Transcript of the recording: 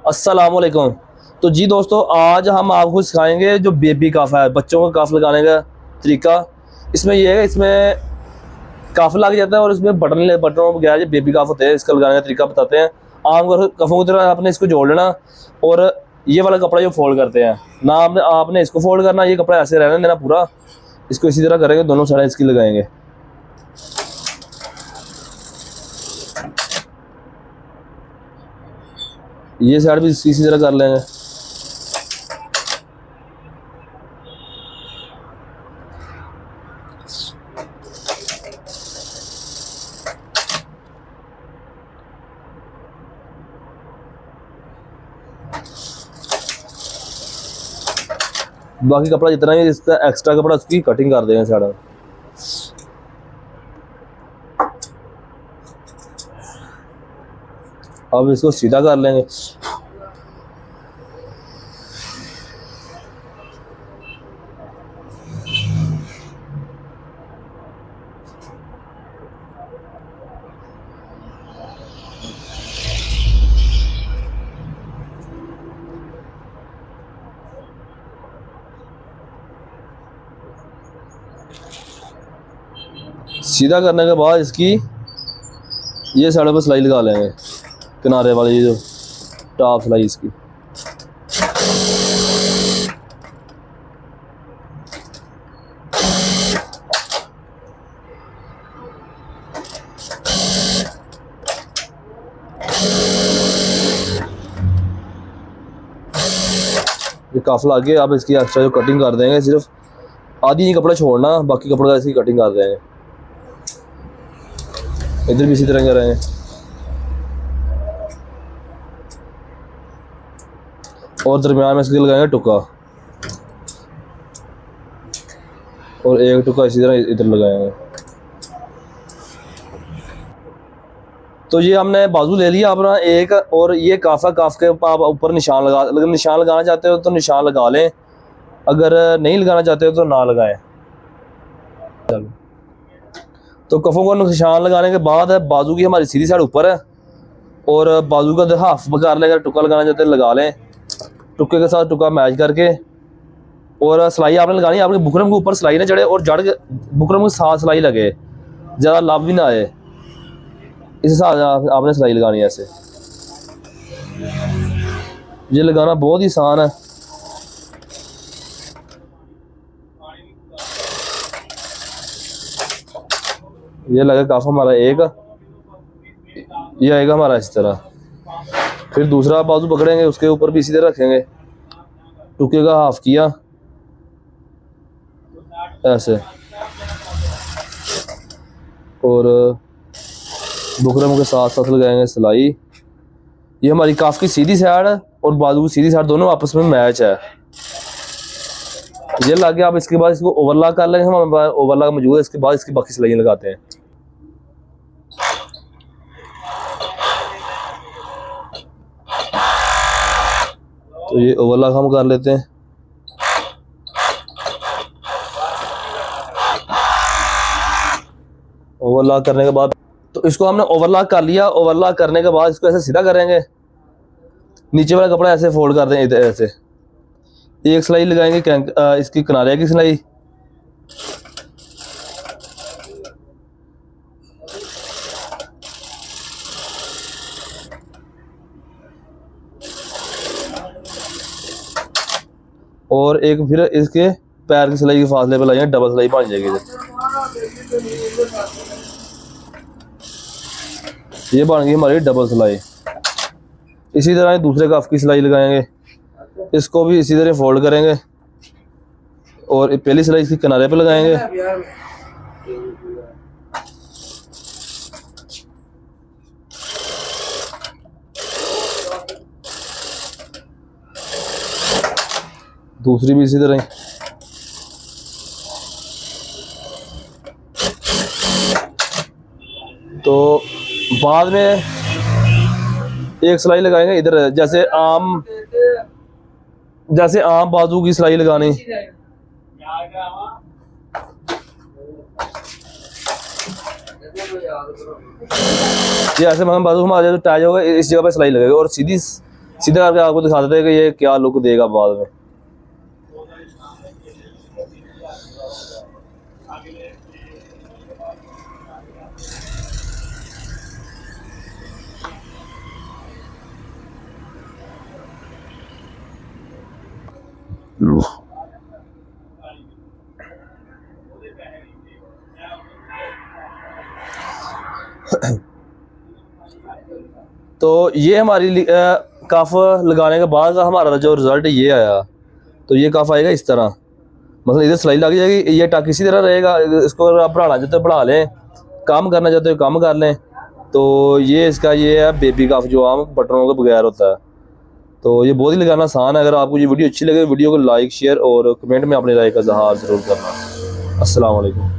अस्सलाम वालेकुम। तो जी दोस्तों, आज हम आपको सिखाएंगे जो बेबी काफ है, बच्चों को काफ लगाने का तरीका। इसमें यह है, इसमें काफ लग जाता है और इसमें बटनों बगैर जो बेबी काफ होते हैं, इसका लगाने का तरीका बताते हैं। आम कफों की तरह आपने इसको जोड़ लेना और ये वाला कपड़ा जो फोल्ड करते हैं ना, आपने इसको फोल्ड करना, ये कपड़ा ऐसे रहने देना पूरा। इसको इसी तरह करेंगे, दोनों साइड इसकी लगाएंगे। ये साइड भी इसी तरह कर लेंगे। बाकी कपड़ा जितना ही इसका एक्स्ट्रा कपड़ा, उसकी कटिंग कर देंगे साइड। अब इसको सीधा कर लेंगे। सीधा करने के बाद इसकी ये साइड पर सिलाई लगा लेंगे, किनारे वाली जो टॉप सिलाई इसकी। ये काफला आगे, अब इसकी एक्स्ट्रा जो कटिंग कर देंगे, सिर्फ आधी ही कपड़ा छोड़ना, बाकी कपड़ा इसकी कटिंग कर देंगे। इधर भी इसी तरह करेंगे। और दरमियान में इसके लगाएंगे टुका, और एक टुका इसी तरह इधर लगाएंगे। तो ये हमने बाजू ले लिया अपना एक, और ये काफा काफ के ऊपर निशान लगा, अगर निशान लगाना चाहते हो तो निशान लगा लें, अगर नहीं लगाना चाहते हो तो ना लगाएं। तो कफों को निशान लगाने के बाद बाजू की हमारी सीधी साइड ऊपर है, और बाजू का हाफ कर लें। अगर टुका लगाना चाहते हैं लगा लें, टुक्के के साथ टुका मैच करके। और सिलाई आपने लगानी है, आपके बुकरम के ऊपर सिलाई ना चढ़े और जड़ के बुकरम के साथ सिलाई लगे, ज़्यादा लाभ भी ना आए, इस हिसाब से आपने सिलाई लगानी है। ऐसे ये लगाना बहुत ही आसान है। ये लगा काफा हमारा एक, ये आएगा हमारा इस तरह। फिर दूसरा बाजू पकड़ेंगे, उसके ऊपर भी इसी तरह रखेंगे, टुके का हाफ किया ऐसे, और बुकरम के साथ साथ लगाएंगे सिलाई। ये हमारी काफ की सीधी साइड और बाजू की सीधी साइड दोनों आपस में मैच है। ये लग गया। अब इसके बाद इसको ओवरलॉक कर लेंगे, हमारे पास ओवरलॉक मौजूद है। इसके बाद इसकी बाकी सिलाई लगाते हैं। तो ये ओवरलॉक हम कर लेते हैं। ओवरलॉक करने के बाद तो इसको हमने ओवरलॉक कर लिया। ओवरलॉक करने के बाद इसको ऐसे सीधा करेंगे, नीचे वाला कपड़ा ऐसे फोल्ड कर देंगे, इधर ऐसे एक सिलाई लगाएंगे, इसकी किनारे की सिलाई, और एक फिर इसके पैर की सिलाई के फासले पे लगाएंगे, डबल सिलाई बन जाएगी। ये बन गई हमारी डबल सिलाई। इसी तरह दूसरे कफ की सिलाई लगाएंगे, इसको भी इसी तरह फोल्ड करेंगे, और पहली सिलाई इसके किनारे पे लगाएंगे, दूसरी भी इसी तरह। तो बाद में एक सिलाई लगाएंगे इधर, जैसे आम बाजू की सिलाई लगानी। ये ऐसे मतलब बाजू में आ जाए तो टाइट होगा, इस जगह पे सिलाई लगेगी और सीधी सीधा करके आपको दिखा देते हैं कि ये क्या लुक देगा बाद में। तो ये हमारी कफ लगाने के बाद हमारा जो रिज़ल्ट ये आया, तो ये कफ आएगा इस तरह, मतलब इधर सिलाई लग जाएगी, ये टक इसी तरह रहेगा। इसको अगर आप बढ़ाना चाहते हो बढ़ा लें, कम करना चाहते हो कम कर लें। तो ये इसका ये है बेबी कफ जो आम बटनों के बगैर होता है। तो ये बहुत ही लगाना आसान है। अगर आपको ये वीडियो अच्छी लगे वीडियो को लाइक शेयर और कमेंट में अपनी राय का इज़हार ज़रूर करना। अस्सलाम वालेकुम।